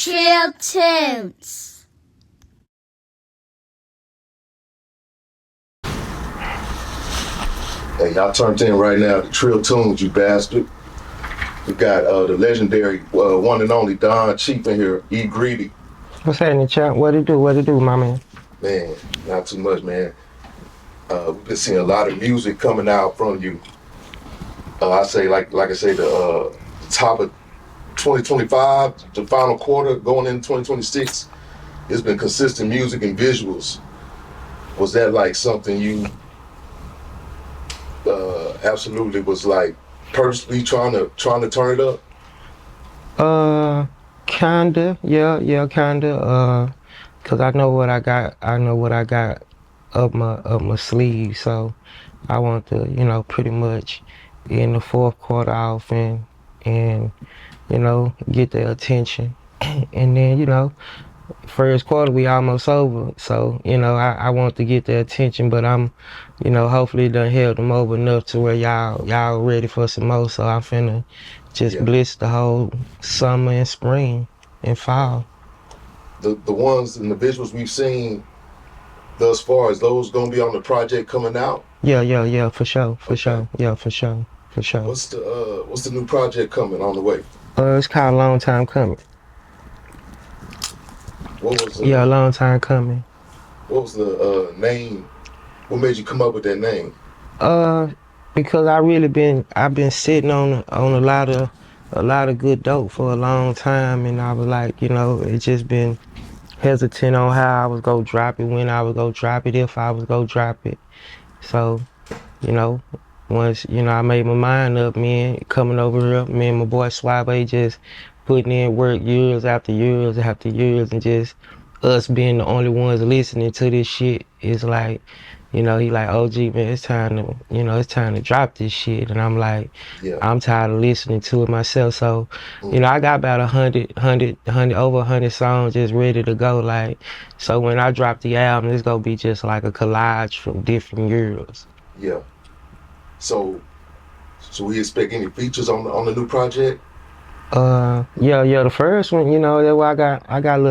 Trill Tunes. Hey, y'all turned in right now to Trill Tunes, you bastard. We got the legendary one and only Don Chief in here, E Greedy. What's happening, champ? What it do, my man? Man, not too much, man. We've been seeing a lot of music coming out from you. I say, like I say, the top of 2025, the final quarter going into 2026, it's been consistent music and visuals. Was that like something you absolutely was like purposely trying to turn it up? Kinda, yeah, kinda. Cause I know what I got. I know what I got up my sleeve. So I want to, pretty much in the fourth quarter off and get their attention. And then, first quarter we almost over. So, I want to get their attention, but I'm, hopefully it done held them over enough to where y'all ready for some more. So I'm finna just blitz the whole summer and spring and fall. The ones and the visuals we've seen thus far, is those gonna be on the project coming out? Yeah, for sure. Yeah, for sure. What's the new project coming on the way? It's called Long Time Coming. What was Yeah, long time coming. What was the name? What made you come up with that name? Because I've been sitting on a lot of good dope for a long time, and I was like, it just been hesitant on how I was gonna drop it, when I was gonna drop it, if I was gonna drop it. So, once I made my mind up, coming over here, me and my boy Suave just putting in work years after years after years, and just us being the only ones listening to this shit is like, he like, OG, man, it's time to drop this shit. And I'm like, I'm tired of listening to it myself. So, I got about 100 songs just ready to go. Like, so when I drop the album, it's gonna be just like a collage from different years. Yeah. So we expect any features on the new project? Yeah, the first one, that's why I got a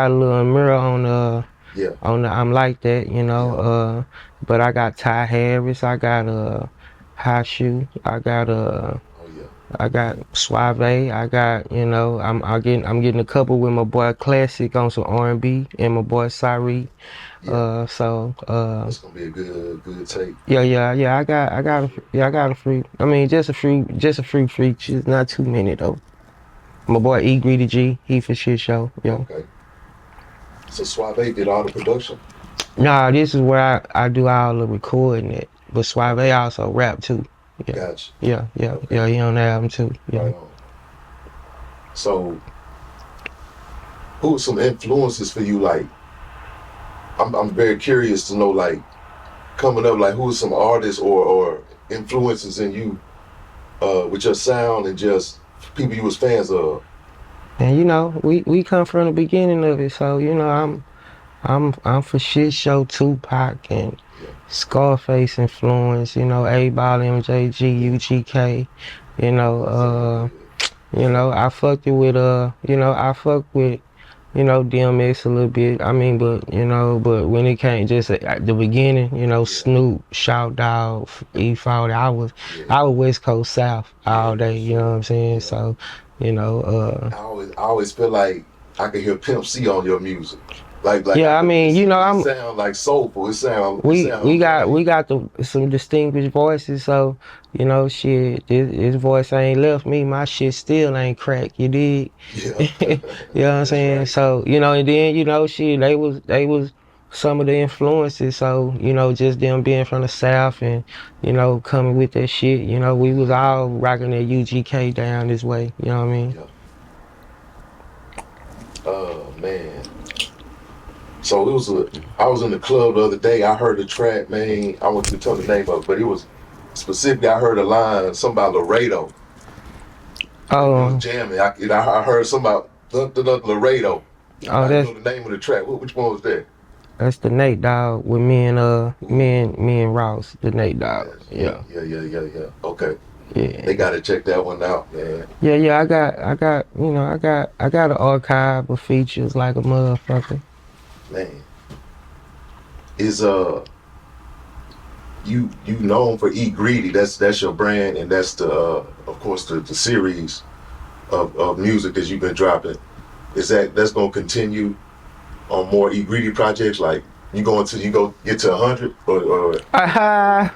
little mirror on the I'm Like That, but I got Ty Harris, I got Hot Shoe, I got Suave, I got, I'm getting a couple with my boy Classic on some R&B and my boy Sari. It's gonna be a good take. Yeah, I got a few. I mean, just a few features, not too many though. My boy E Greedy G, he for shit show. Yeah. Okay. So Suave did all the production? Nah, this is where I do all the recording it. But Suave also rap too. Yeah. Gotcha. Yeah, he on the album too. Yeah. Right on. So who are some influences for you? Like, I'm very curious to know, like, coming up, like, who are some artists or influences in you with your sound and just people you was fans of? And we come from the beginning of it, so I'm for shit show Tupac and Scarface influence, A-Ball, MJG, UGK, I fucked it with I fucked with DMX a little bit. I mean, but when it came just at the beginning, Snoop, Shout Dog, E40, I was West Coast South all day. You know what I'm saying? So, I always feel like I could hear Pimp C on your music. Like yeah, I mean, I'm sound like soulful. We got some distinguished voices, so shit, his voice ain't left me. My shit still ain't cracked. You dig? Yeah. You know what I'm saying? Right. So and then shit, they was some of the influences. So just them being from the South and coming with that shit. We was all rocking that UGK down this way. You know what I mean? Yeah. Oh man. So I was in the club the other day. I heard the track, man. I want to tell the name of it, but it was specifically, I heard a line, something about Laredo. Oh. It was jamming. I heard something about Laredo. I know the name of the track. Which one was that? That's the Nate Dogg with me and Ross, the Nate Dogg. Yeah. Okay. Yeah. They gotta check that one out, man. Yeah, I got an archive of features like a motherfucker. Man, is you known for Eat Greedy? That's your brand, and that's the of course the series of music that you've been dropping. That's gonna continue on more Eat Greedy projects? Like you go get to 100 or Aha!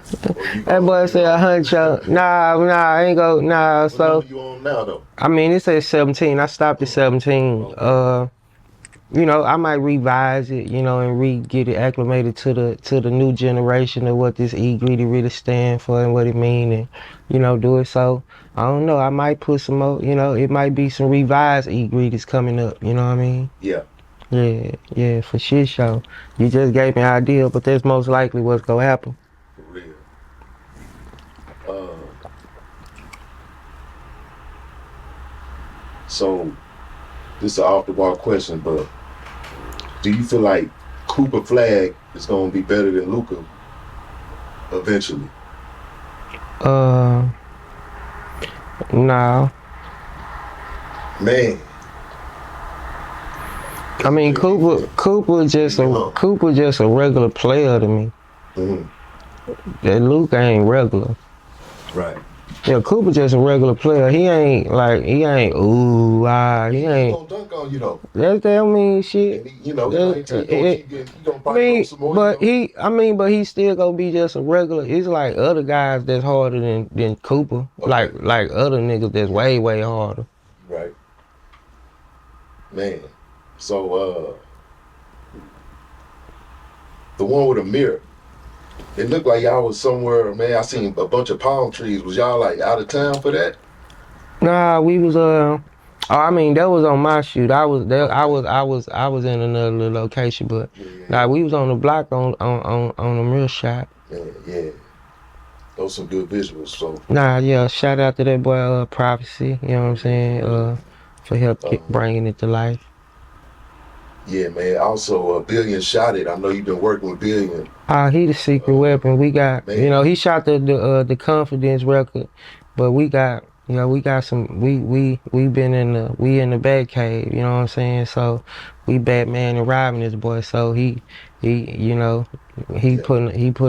you That boy said a huncho. Nah, I ain't go. Nah, What so number you on now though? I mean, it says 17. I stopped at 17. I might revise it, and get it acclimated to the new generation of what this E greedy really stand for and what it mean, and do it. So I don't know. I might put some more. It might be some revised E greedies coming up. You know what I mean? Yeah. Yeah, for shit show. You just gave me an idea, but that's most likely what's gonna happen. For real. So this is an off the wall question, but do you feel like Cooper Flag is gonna be better than Luka eventually? No. Man. I mean, Cooper just a regular player to me. Mm-hmm. That Luka ain't regular. Right. Yeah, Cooper just a regular player. He ain't he ain't he ain't. Gonna dunk on you though. That don't mean shit. And he gonna probably some more. But he still gonna be just a regular. It's like other guys that's harder than Cooper. Okay. Like other niggas that's way harder. Right. Man. So the one with a mirror. It looked like y'all was somewhere, man. I seen a bunch of palm trees. Was y'all like out of town for that? Nah, we was that was on my shoot. I was in another little location, but nah, we was on the block on a real shot. Yeah. Those some good visuals. So Nah, yeah, shout out to that boy Prophecy, you know what I'm saying? For help bringing it to life. Yeah, man. Also, Billion shot it. I know you've been working with Billion. He the secret weapon. We got, man. He shot the Confidence record, but we got some. We been in the Bat Cave. You know what I'm saying? So we Batman and Robin this boy. So he putting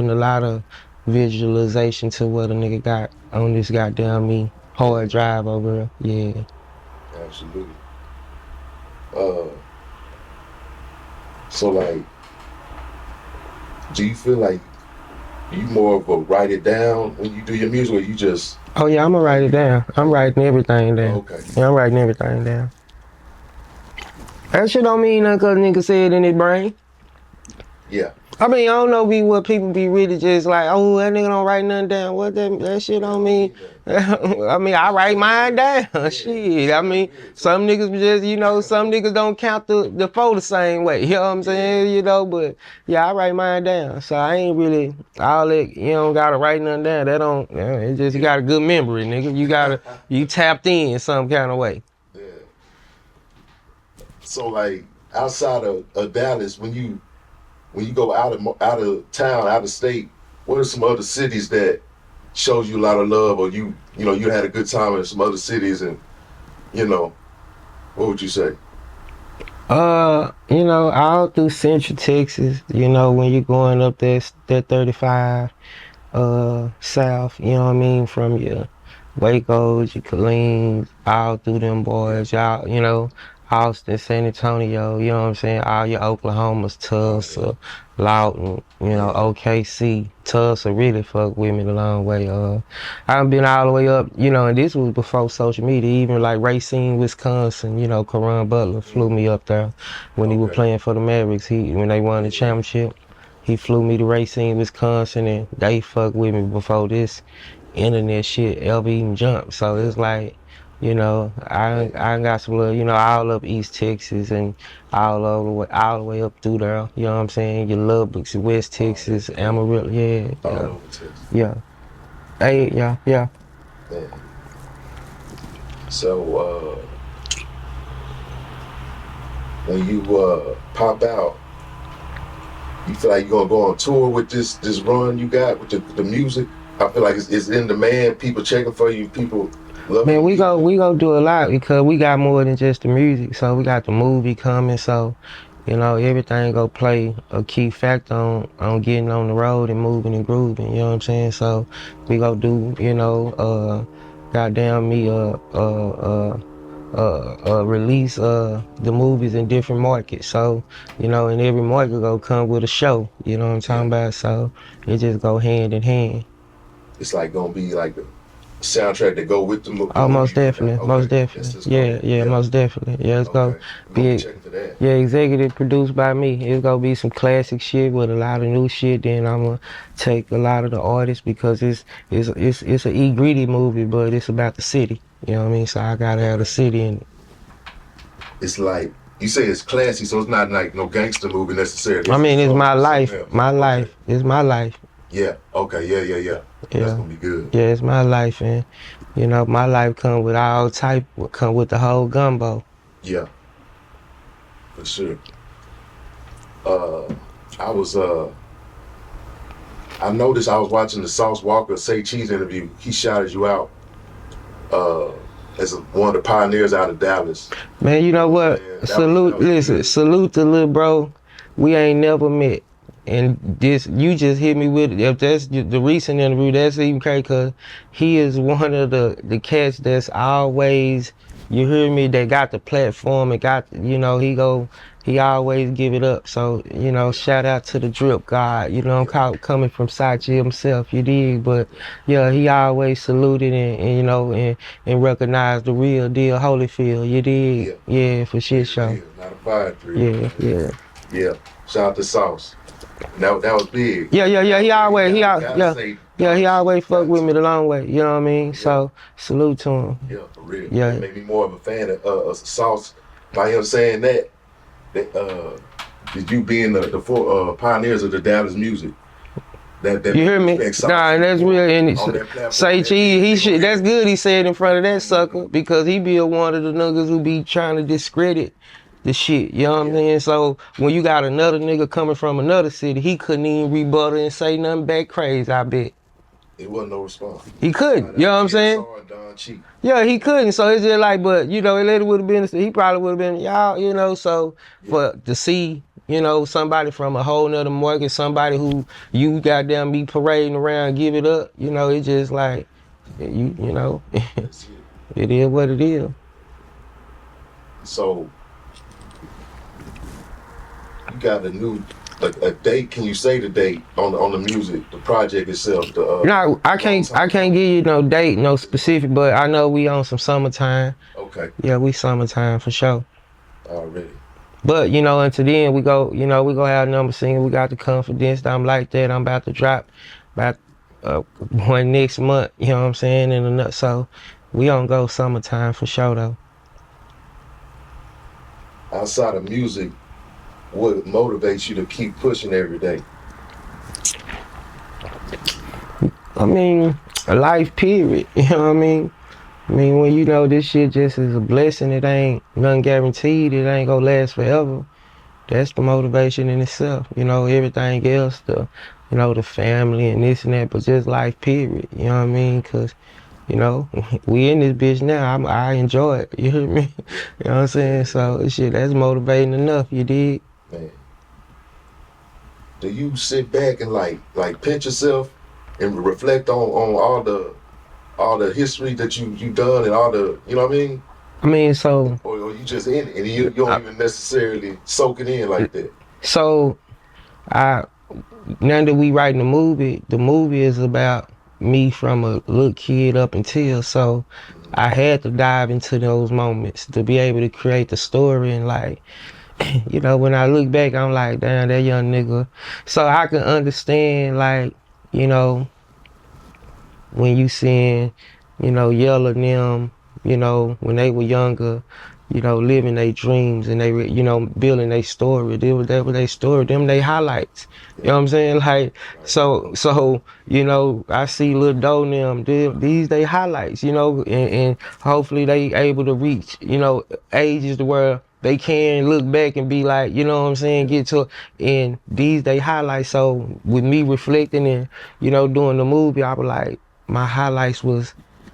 a lot of visualization to what a nigga got on this goddamn hard drive over here. Yeah. Absolutely. So like, do you feel like you more of a write it down when you do your music, or you just? Oh yeah, I'ma write it down. I'm writing everything down. Okay. Yeah, I'm writing everything down. That shit don't mean nothing 'cause nigga said in his brain. Yeah. I mean, I don't know what people be really just like, oh, that nigga don't write nothing down. What that shit don't mean. I mean, I write mine down. Shit. I mean, some niggas just, some niggas don't count the four the same way. You know what I'm saying? But yeah, I write mine down. So I ain't really all that, you don't gotta write nothing down. That don't, it's just you got a good memory, nigga. You tapped in some kind of way. Yeah. So like outside of Dallas, when you go out of town, out of state, what are some other cities that shows you a lot of love, or you had a good time in some other cities, and what would you say? All through Central Texas, when you're going up that 35 south, you know what I mean, from your Waco's, your Colleen's, all through them boys, y'all, Austin, San Antonio, you know what I'm saying? All your Oklahomas, Tulsa, Lawton, OKC. Tulsa really fucked with me the long way. I've been all the way up, and this was before social media, even like Racine, Wisconsin, Caron Butler flew me up there when he was playing for the Mavericks. When they won the championship, he flew me to Racine, Wisconsin, and they fucked with me before this internet shit ever even jumped. So it's like, I got some love, all up East Texas and all the way up through there. You know what I'm saying? Your Lubbock, West Texas, Amarillo, yeah. All over Texas. Yeah. Hey, yeah. Man. So when you pop out, you feel like you're gonna go on tour with this run you got with the music? I feel like it's in demand. People checking for you. People love Man, you. we go do a lot because we got more than just the music. So we got the movie coming. So, you know, everything go play a key factor on getting on the road and moving and grooving. You know what I'm saying? So we go do, you know, goddamn me, release the movies in different markets. So, you know, and every market go come with a show. You know what I'm talking about? So it just go hand in hand. It's like gonna be like a soundtrack that go with the movie. Oh, most definitely, Okay. most That's definitely. just Yeah, gonna- yeah, most definitely. Yeah, it's Okay. gonna I'm gonna be be, checking for that. yeah, executive produced by me. It's gonna be some classic shit with a lot of new shit. Then I'm gonna take a lot of the artists because it's a E Greedy movie, but it's about the city. You know what I mean? So I gotta have the city in it. It's like you say it's classy, so it's not like no gangster movie necessarily. I mean, it's my something life, else. my Okay. life. It's my life. Yeah. Okay. Yeah. That's Yeah. gonna be good. Yeah, it's my life, and you know, my life come with all type, come with the whole gumbo. Yeah. For sure. I was I noticed I was watching the Sauce Walker Say Cheese interview. He shouted you out as one of the pioneers out of Dallas. Man, you know what? Yeah, that Salute, was listen, good. salute to little bro. We ain't never met. And this, you just hit me with, if that's the recent interview, that's even crazy, cause he is one of the cats that's always, you hear me, that got the platform and got, you know, he always give it up. So, you know, shout out to the drip god, you know, I'm coming from Sachi himself, you dig? But yeah, he always saluted and you know, and recognized the real deal Holyfield, you dig? Yeah, for shit show. Yeah, not a fire tree. Yeah. Shout out to Sauce. That was big. Yeah. He always, Gotta say, he always fuck with gotta me the long way. You know what I mean? Yeah. So salute to him. Yeah, for real. Yeah. It made me more of a fan of Sauce by him saying that you being the four pioneers of the Dallas music. That You hear me? respect Sauce Nah, and that's real. And on that platform. say he should. That's good. He said in front of that sucker because he be one of the niggas who be trying to discredit the shit. You know what I'm saying? So when you got another nigga coming from another city, he couldn't even rebuttal and say nothing back crazy. I bet It wasn't no response. he couldn't. You know what I'm saying? Don Cheek. Yeah, he couldn't. So it's just like, but you know, it later would have been. He probably would have been y'all. You know, so for to see. You know, somebody from a whole nother market, somebody who you goddamn be parading around, give it up. You know, it's just like, you know, That's it. it is what it is. So you got a date. Can you say the date on the music, the project itself? No, I can't give you no date, no specific, but I know we on some summertime. Okay, Yeah, we summertime for sure. already. But you know, until then we go have number single. We got the confidence that I'm like that. I'm about to drop about one next month. You know what I'm saying? And another, so we on go summertime for sure though. Outside of music, what motivates you to keep pushing every day? I mean, a life period. You know what I mean? I mean, when you know this shit just is a blessing, it ain't nothing guaranteed, it ain't gonna last forever. That's the motivation in itself. You know, everything else, the family and this and that, but just life period. You know what I mean? Cause, you know, we in this bitch now. I enjoy it. You hear me? You know what I'm saying? So shit, that's motivating enough. You dig? Man, do you sit back and like pinch yourself and reflect on all the history that you done and all the, you know what I mean? I mean, so Or you just in it and you don't even necessarily soak it in like that. So, now that we writing the movie is about me from a little kid up until, so I had to dive into those moments to be able to create the story and like, you know, when I look back, I'm like, damn, that young nigga. So I can understand like, you know, when you seeing, you know, Yell and them, you know, when they were younger, you know, living their dreams and they were, you know, building their story. That was their story. Them they highlights. You know what I'm saying? Like, so you know, I see Lil Doe and them. These they highlights. You know, and hopefully they able to reach, you know, ages to where they can look back and be like, you know what I'm saying, get to, and these they highlights. So with me reflecting and, you know, doing the movie, I was like, my highlights was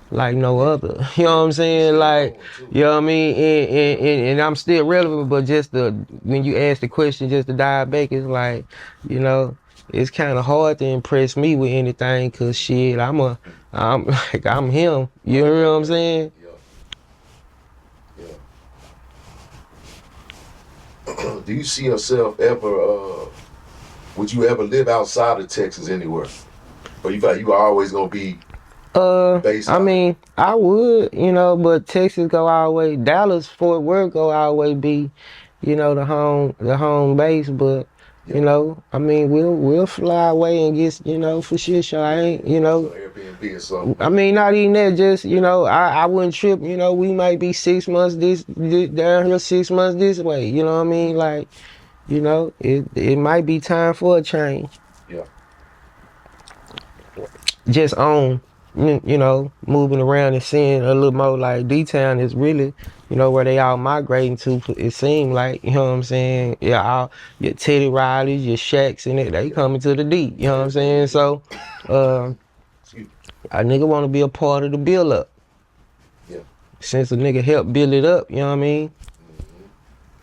like no other. You know what I'm saying? Like, you know what I mean? And I'm still relevant, but just when you ask the question, just to dive back, it's like, you know, it's kind of hard to impress me with anything, cause shit, I'm like, I'm him. You know what I'm saying? Yeah. Yeah. Do you see yourself ever, would you ever live outside of Texas anywhere? Or you feel like you always gonna be based I out? mean, I would, you know, but Texas go always, Dallas, Fort Worth go always be, you know, the home base. But you Yeah. know, I mean, we'll fly away and get, you know, for sure. I ain't, you So know, Airbnb or something. I mean, not even that. Just, you know, I wouldn't trip. You know, we might be 6 months this down here, 6 months this way. You know what I mean? Like, you know, it might be time for a change. Yeah. Just on, you know, moving around and seeing a little more. Like D-Town is really, you know, where they all migrating to. It seemed like, you know what I'm saying? Yeah, all your Teddy Rileys, your Shaqs and it, they coming to the D. You know what I'm saying? So, Excuse me. a nigga want to be a part of the build up. Yeah. Since a nigga helped build it up, you know what I mean?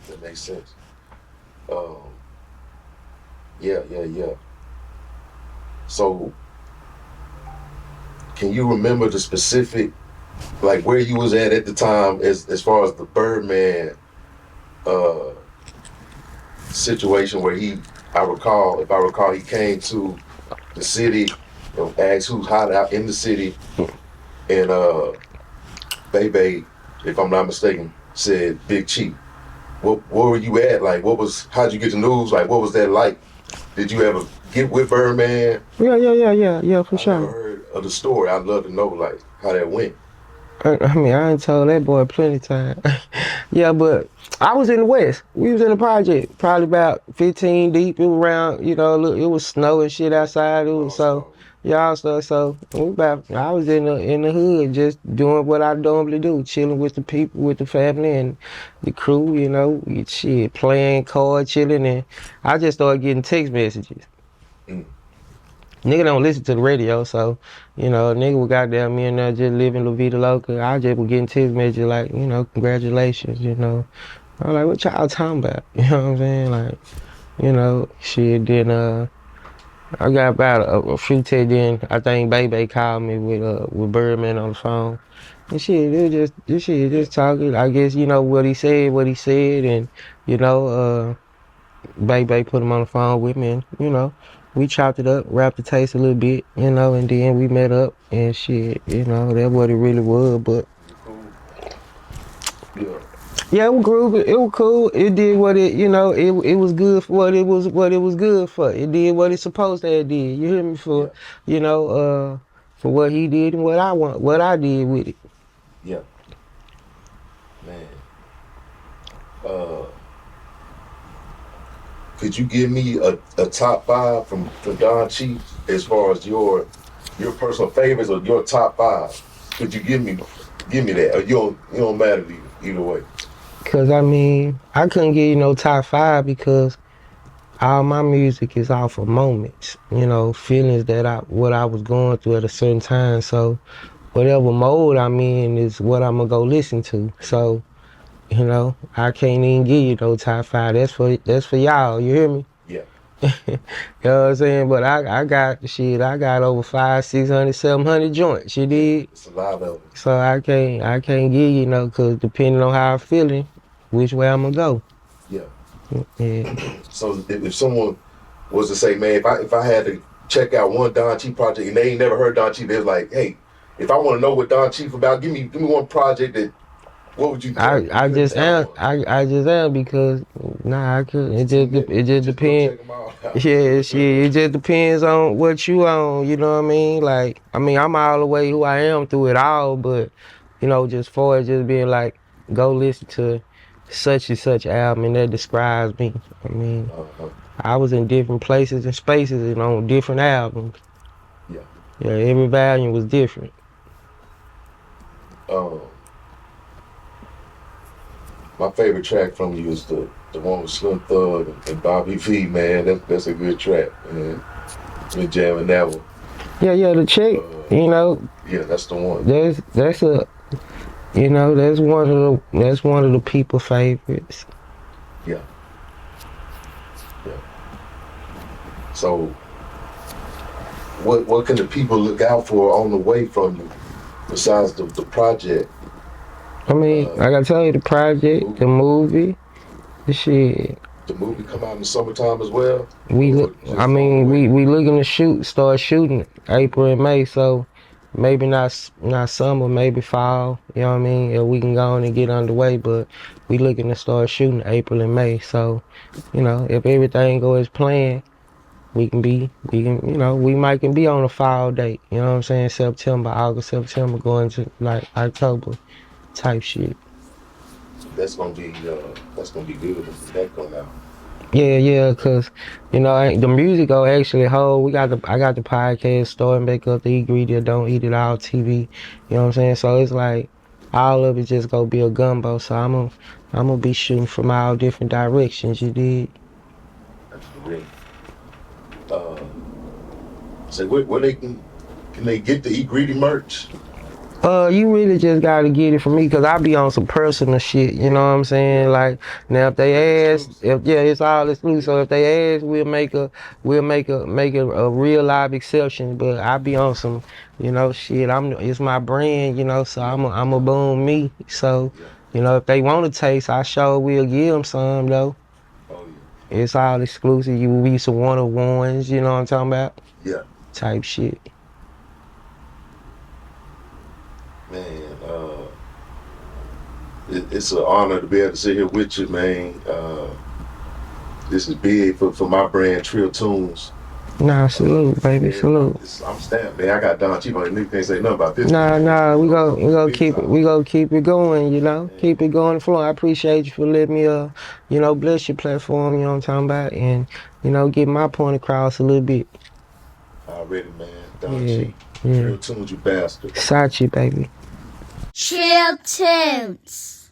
That makes sense. Yeah. So, can you remember the specific, like where you was at the time, as far as the Birdman situation, where if I recall, he came to the city and asked who's hot out in the city, and Bebe, if I'm not mistaken, said Big Chief. What were you at? Like, how'd you get the news? Like, what was that like? Did you ever get with Birdman? Yeah, for I sure. never heard of the story. I'd love to know, like, how that went. I mean, I ain't told that boy plenty of times. Yeah, but I was in the West. We was in the project, probably about 15 deep. It was around, you know, look, it was snow and shit outside. It was so, y'all stuff. So I was in the hood, just doing what I normally do, chilling with the people, with the family and the crew. You know, shit, playing cards, chilling, and I just started getting text messages. Mm. Nigga don't listen to the radio, so, you know, nigga was goddamn me and there just living La Vida Loca. I just was getting text messages like, you know, congratulations, you know. I was like, what y'all talking about? You know what I'm saying? Like, you know, shit, then, I got about a few texts, then I think Bebe called me with Birdman on the phone. And shit, just talking. I guess, you know, what he said, and, you know, Bebe put him on the phone with me, and, you know, we chopped it up, wrapped the taste a little bit, you know, and then we met up and shit, you know, that's what it really was. But yeah, it was groovy. It was cool. It did what it, you know, it was good for what it was good for. It did what it's supposed to have did. You hear me? For you know, for what he did and what I did with it. Yeah. Man. Could you give me a top 5 from Don Chief as far as your personal favorites or your top 5? Could you give me that? Or you don't matter either way. Cause I mean, I couldn't give you no top 5 because all my music is off of moments, you know, feelings that what I was going through at a certain time. So whatever mode I'm in is what I'm gonna go listen to. So, you know, I can't even give you no top 5. That's for y'all. You hear me? Yeah. You know what I'm saying? But I got over 500, 600, 700 joints. You did? It's a lot of them. So I can't give you no, cause depending on how I'm feeling, which way I'm gonna go. Yeah. Yeah. So if someone was to say, man, if I had to check out one Don Chief project and they ain't never heard Don Chief, they're like, hey, if I want to know what Don Chief about, give me one project that. What would you? I just am because I could. It just depends. Yeah, shit. It just depends on what you on. You know what I mean? Like, I mean, I'm all the way who I am through it all, but you know, just for it just being like, go listen to such and such album, and that describes me. I mean, I was in different places and spaces and on different albums. Yeah, every volume was my favorite track from you is the one with Slim Thug and Bobby V, man. That's a good track, man. Been jamming that one. Yeah, the chick, you know, Yeah, that's the one. that's a, you know, that's one of the people favorites. Yeah. So, what can the people look out for on the way from you, besides the project? I mean, I gotta tell you, the project, the movie, the shit. The movie come out in the summertime as well. We Or look. just I on mean, the way? we looking to start shooting April and May. So maybe not summer, maybe fall. You know what I mean? If we can go on and get underway, but we looking to start shooting April and May. So, you know, if everything goes as planned, we can, you know, we might can be on a fall date. You know what I'm saying? August, September, going to like October type shit. That's gonna be good when that come out. Yeah, cause you know the music go actually hold. I got the podcast starting back up, the Eat Greedy or Don't Eat It All TV. You know what I'm saying? So it's like all of it just gonna be a gumbo. So I'm gonna be shooting from all different directions. You did? That's great. So where they can they get the Eat Greedy merch? You really just gotta get it from me, cause I be on some personal shit. You know what I'm saying? Like now, if they ask, it's all exclusive. So if they ask, we'll make a real live exception. But I be on some, you know, shit. It's my brand, you know. So I'm a boom me. So, you know, if they want to taste, I sure will give them some though. Oh yeah. It's all exclusive. You will be some one of ones. You know what I'm talking about? Yeah. Type shit. Man, it's an honor to be able to sit here with you, man. This is big for my brand, Trill Tunes. Nah, salute, baby, salute. I'm stamped, man. I got Don Chief on it. Nigga can't say nothing about this. Nah, we gonna keep it going, you know, keep it going flowing. I appreciate you for letting me, you know, bless your platform, you know what I'm talking about, and you know, get my point across a little bit. Already, man. Don Yeah, Chief. yeah. Trill Tunes, you bastard. Sachi, baby. Trill Tunes.